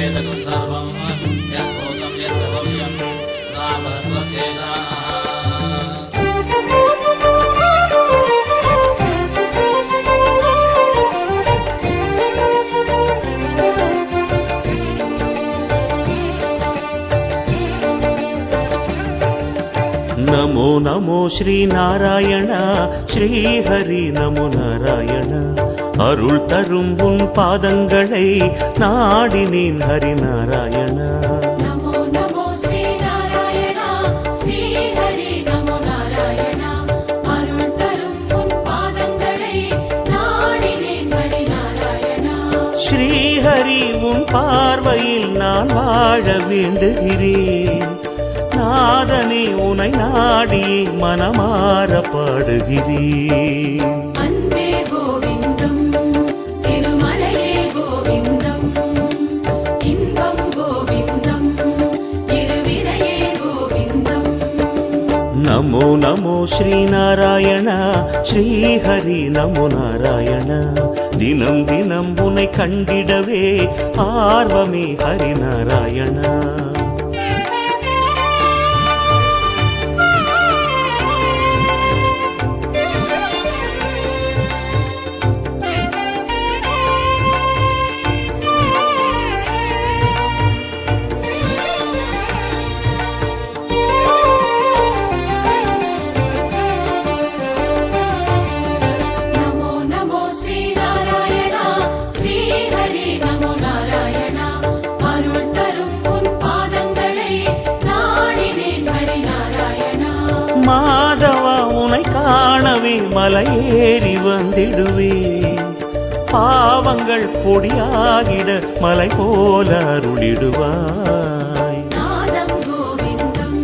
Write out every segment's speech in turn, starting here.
यद्वेदकं सर्वं यद्भूतं यश्च भव्यं नामत्वशेषः नमो नमो श्री नारायण श्री हरि नमो नारायण अरुள் தரும் உன் பாதங்களை நாடினேன் ஹரி நாராயண. நமோ நமோ ஸ்ரீ நாராயணா ஸ்ரீ ஹரி நமோ நாராயணா அருள் தரும் உன் பாதங்களை நாடினேன் ஹரி நாராயணா. ஸ்ரீ ஹரி உன் பார்வையில் நான் வாழ வேண்டுகிறேன். நாதனே உனை நாடி மனமாற பாடுகிறேன். அன்பே கோவிந்தம் திருமலையே கோவிந்தம் இன்பம் கோவிந்தம் இருவினையே கோவிந்தம். நமோ நமோ ஸ்ரீ நாராயண ஸ்ரீ ஹரி நமோ நாராயண. தினம் தினம் உன்னை கண்டிடவே ஆர்வமே ஹரி நாராயண. மாதவா உனை காணவே மலையேறி வந்திடுவேன். பாவங்கள் பொடியாகிட மலை போல அருளிடுவாய். நாதம் கோவிந்தம்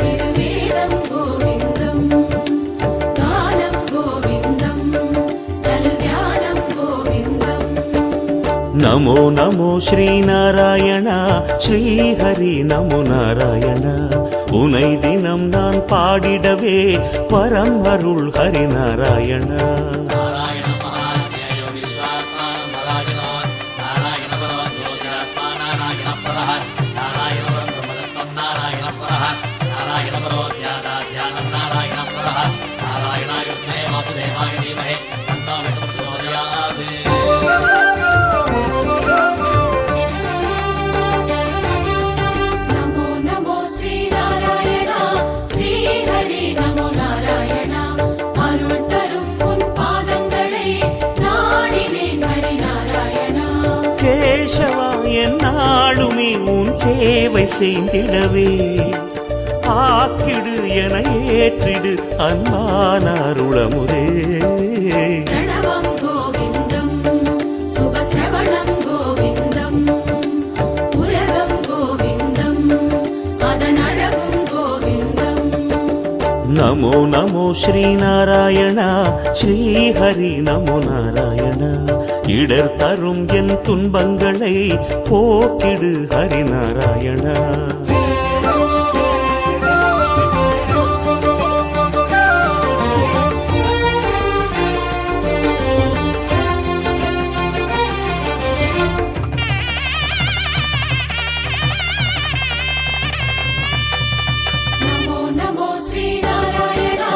திருவேதம் கோவிந்தம் காலம் கோவிந்தம் கல்யாணம் கோவிந்தம். நமோ நமோ ஸ்ரீ நாராயண ஸ்ரீ ஹரி நமோ நாராயண. உனை தினம் நான் பாடிடவே வரம் அருள் ஹரி நாராயண. கேசவா என்னாலுமே உன் சேவை செய்திடவே ஆக்கிடு என ஏற்றிடு அன்பான அருளமுதே. பிரணவம் கோவிந்தம் சுபஸ்ரவணம் கோவிந்தம் உலகம் கோவிந்தம் அதன் அழகும் கோவிந்தம். நமோ நமோ ஸ்ரீ நாராயண ஸ்ரீ ஹரி நமோ நாராயண. இடர் தரும் என் துன்பங்களை போக்கிடு ஹரி நாராயண. நமோ நமோ ஸ்ரீ நாராயணா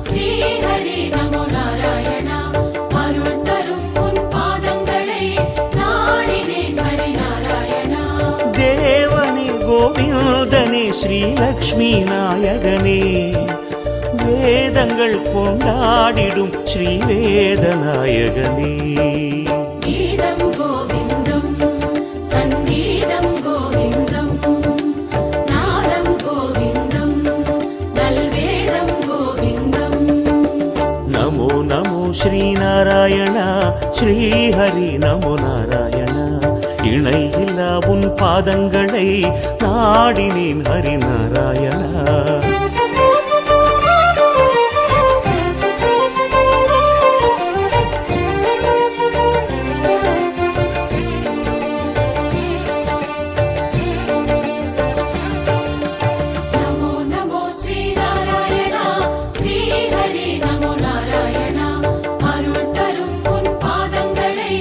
ஸ்ரீ ஹரி நமோ நாராயணா அருள் தரும் உன் பாதங்களை நாடினேன் ஹரி நாராயணா. தேவனே கோவிந்தனே ஸ்ரீ லக்ஷ்மி நாயகனே. வேதங்கள் கொண்டாடிடும் ஸ்ரீ வேதநாயகனே. கீதம் கோவிந்தம் சங்கீதம் கோவிந்தம் நாதம் கோவிந்தம் நல்வேதம் கோவிந்தம். நமோ நமோ ஸ்ரீ நாராயண ஸ்ரீ ஹரி நமோ நாராயண. இணையில்லா உன் பாதங்களை நாடினேன் ஹரி நாராயண. நமோ நமோ ஸ்ரீ நாராயணா ஸ்ரீ ஹரி நமோ நாராயணா அருள் தரும் உன் பாதங்களை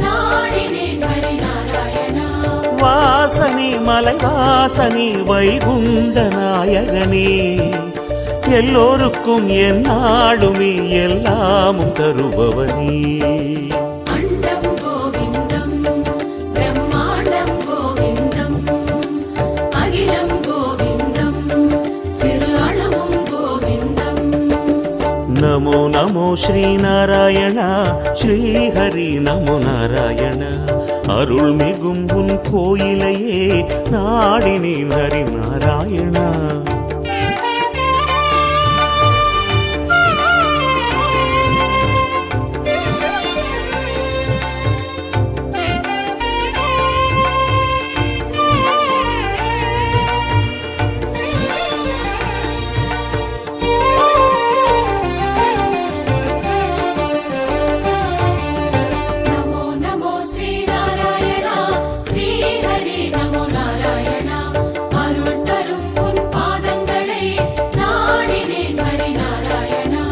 நாடினேன் ஹரி நாராயணா. மலைவாசனே வைகுண்ட நாயகனே எல்லோருக்கும் என்னாலுமே எல்லாமும் தருபவனே அண்டம் கோவிந்தம் பிரம்மாண்டம் கோவிந்தம் அகிலம் கோவிந்தம் சிறு அணுவும் கோவிந்தம் நமோ நமோ ஸ்ரீநாராயணா ஸ்ரீஹரி நமோ நாராயண அருள் மிகும் உன் கோயிலையே நாடினேன் ஹரி நாராயணா நமோ நமோ ஸ்ரீநாராயணா ஸ்ரீஹரி நமோ நாராயணா அருள் தரும் உன் பாதங்களை நாடினேன் ஹரி நாராயணா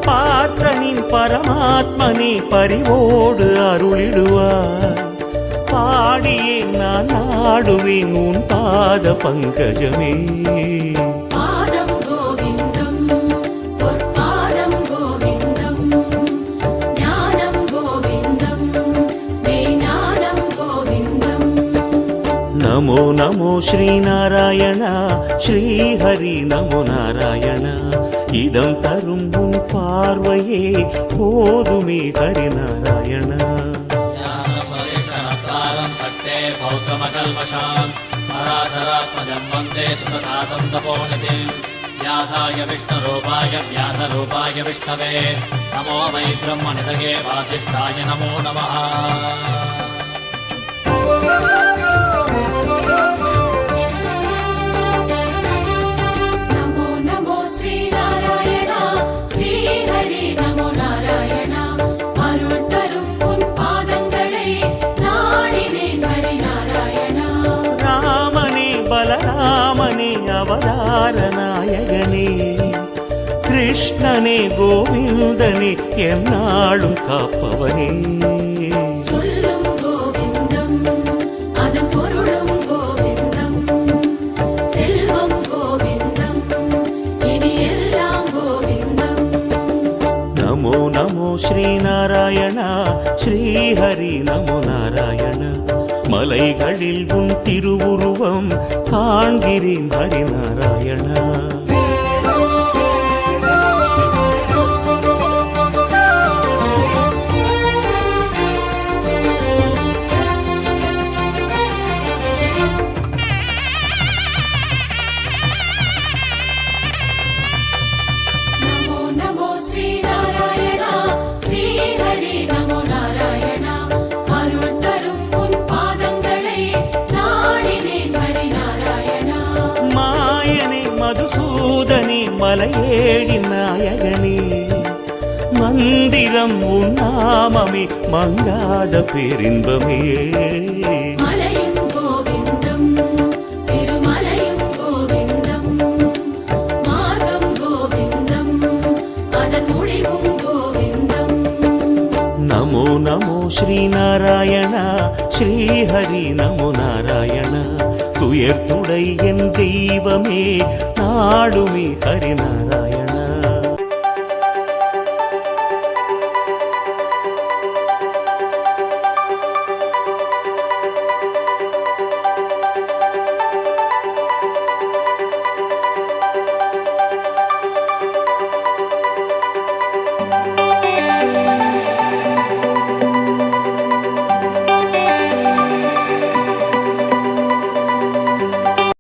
பார்த்தனின் பரமாத்மனே பரிவோடு அருளிடுவார் பாடியே நான் நாடுவேன் உன் பாத பங்கஜமே பாதம் கோவிந்தம் பொற்பாதம் கோவிந்தம் ஞானம் கோவிந்தம் மெய்ஞானம் கோவிந்தம் நமோ நமோ ஸ்ரீநாராயணா ஸ்ரீஹரி நமோ நாராயண இதம் தரும் உன் பார்வையே போதுமே ஹரி நாராயண व्यासं वसिष्ठनप्तारं शक्ते पौत्रमकल्मषां पराशरात्मजं वन्दे सुखदातं तपोनिधिं व्यासाय विष्णुरूपाय व्यासरूपाय विष्णवे नमो वै ब्रह्मनिधये वासिष्ठाय नमो नमः நமோ நமோ ஸ்ரீநாராயணா ஸ்ரீஹரி நமோ நாராயணா அருள் தரும் உன் பாதங்களை நாடினேன் ஹரி நாராயணா ராமனே பலராமனே அவதார நாயகனே கிருஷ்ணனே கோவிந்தனே என்னாலும் காப்பவனே சொல்லும் கோவிந்தம் அதன் பொருளும் கோவிந்தம் செல்வம் கோவிந்தம் இனி எல்லாம் கோவிந்தம் நமோ நமோ ஸ்ரீநாராயணா ஸ்ரீஹரி நமோ நாராயண மலைகளில் உன் திருவுருவம் காண்கிறேன் ஹரி நாராயணா நமோ நமோ ஸ்ரீநாராயணா ஸ்ரீஹரி நமோ நாராயணா அருள் தரும் உன் பாதங்களை நாடினேன் ஹரி நாராயணா மாயனே மதுசூதனே மலையேழி நாயகனே மந்திரம் உன் நாமமே மங்காத பேரின்பமே மலையும் கோவிந்தம் திருமலையும் கோவிந்தம் மார்க்கம் கோவிந்தம் அதன் முடிவும் கோவிந்தம் நமோ நமோ ஸ்ரீநாராயணா ஸ்ரீஹரி நமோ நாராயண துயர் துடை என் தெய்வமே நாடுமே ஹரி நாராயண